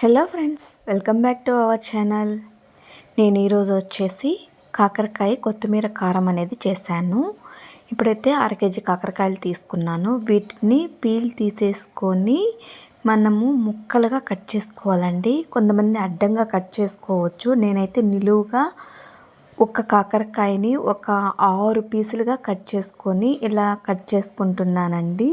Hello friends, welcome back to our channel. నేను ఈరోజు వచ్చేసి కాకరకాయ కొత్తిమీర కారం అనేది చేశాను. ఇప్పుడైతే 1/2 కేజీ కాకరకాయలు తీసుకున్నాను. వీటిని పీల్ తీసేసుకొని మనము ముక్కలుగా కట్ చేసుకోవాలండి. కొంతమంది అడ్డంగా కట్ చేసుకోవచ్చు. నేనైతే నిలువుగా ఒక కాకరకాయని ఒక 6 పీసులుగా కట్ చేసుకొని ఇలా కట్ చేసుకుంటున్నానండి.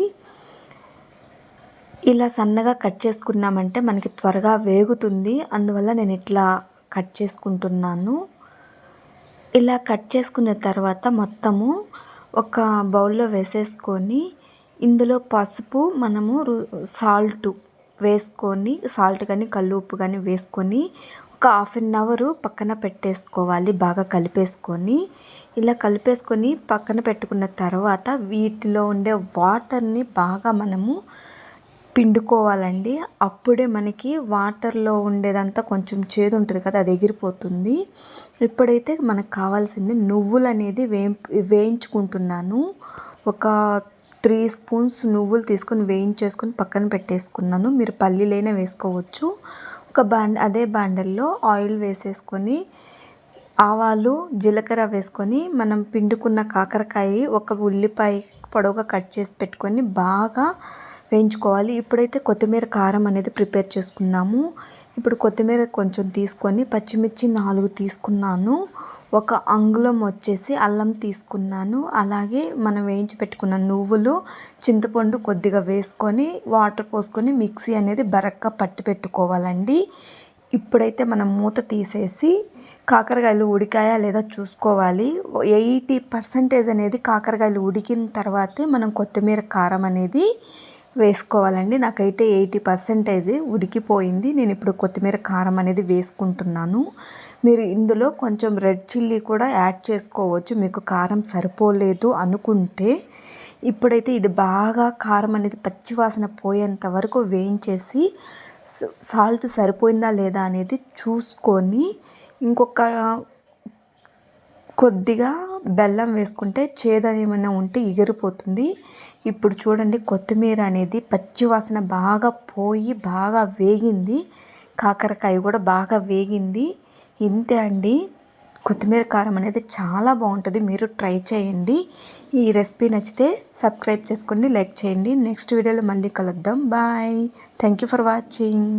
ఇలా సన్నగా కట్ చేసుకున్నామంటే మనకి త్వరగా వేగుతుంది. అందువల్ల నేను ఇట్లా కట్ చేసుకుంటున్నాను. ఇలా కట్ చేసుకున్న తర్వాత మొత్తము ఒక బౌల్లో వేసేసుకొని ఇందులో పసుపు మనము సాల్ట్ వేసుకొని, సాల్ట్ కానీ కల్లు ఉప్పు కానీ వేసుకొని ఒక 1/2 అవర్ పక్కన పెట్టేసుకోవాలి. బాగా కలిపేసుకొని ఇలా కలిపేసుకొని పక్కన పెట్టుకున్న తర్వాత వీటిలో ఉండే వాటర్ని బాగా మనము పిండుకోవాలండి. అప్పుడే మనకి వాటర్లో ఉండేదంతా కొంచెం చేదు ఉంటుంది కదా, అది ఎగిరిపోతుంది. ఇప్పుడైతే మనకు కావాల్సింది నువ్వులు అనేది వేయించుకుంటున్నాను. ఒక 3 స్పూన్స్ నువ్వులు తీసుకొని వేయించేసుకొని పక్కన పెట్టేసుకున్నాను. మీరు పల్లీలైనా వేసుకోవచ్చు. అదే బాండల్లో ఆయిల్ వేసేసుకొని ఆవాలు జీలకర్ర వేసుకొని మనం పిండుకున్న కాకరకాయ ఒక ఉల్లిపాయ పొడవుగా కట్ చేసి పెట్టుకొని బాగా వేయించుకోవాలి. ఇప్పుడైతే కొత్తిమీర కారం అనేది ప్రిపేర్ చేసుకుందాము. ఇప్పుడు కొత్తిమీర కొంచెం తీసుకొని పచ్చిమిర్చి 4 తీసుకున్నాను. ఒక అంగుళం వచ్చేసి అల్లం తీసుకున్నాను. అలాగే మనం వేయించి పెట్టుకున్న నువ్వులు, చింతపండు కొద్దిగా వేసుకొని వాటర్ పోసుకొని మిక్సీ అనేది బరక్గా పట్టి పెట్టుకోవాలండి. ఇప్పుడైతే మనం మూత తీసేసి కాకరకాయలు ఉడికాయా లేదా చూసుకోవాలి. 80% అనేది కాకరకాయలు ఉడికిన తర్వాతే మనం కొత్తిమీర కారం అనేది వేసుకోవాలండి. నాకైతే 80% ఉడికిపోయింది. నేను ఇప్పుడు కొత్తిమీర కారం అనేది వేసుకుంటున్నాను. మీరు ఇందులో కొంచెం రెడ్ చిల్లీ కూడా యాడ్ చేసుకోవచ్చు మీకు కారం సరిపోలేదు అనుకుంటే. ఇప్పుడైతే ఇది బాగా కారం అనేది పచ్చివాసన పోయేంత వరకు వేయించేసి సాల్ట్ సరిపోయిందా లేదా అనేది చూసుకొని ఇంకొక కొద్దిగా బెల్లం వేసుకుంటే చేదు ఏమైనా ఉంటే ఎగిరిపోతుంది. ఇప్పుడు చూడండి, కొత్తిమీర అనేది పచ్చివాసన బాగా పోయి బాగా వేగింది. కాకరకాయ కూడా బాగా వేగింది. ఇంతే అండి. కొత్తిమీర కారం అనేది చాలా బాగుంటుంది. మీరు ట్రై చేయండి. ఈ రెసిపీ నచ్చితే సబ్స్క్రైబ్ చేసుకోండి, లైక్ చేయండి. నెక్స్ట్ వీడియోలో మళ్ళీ కలుద్దాం. Bye. Thank you for watching.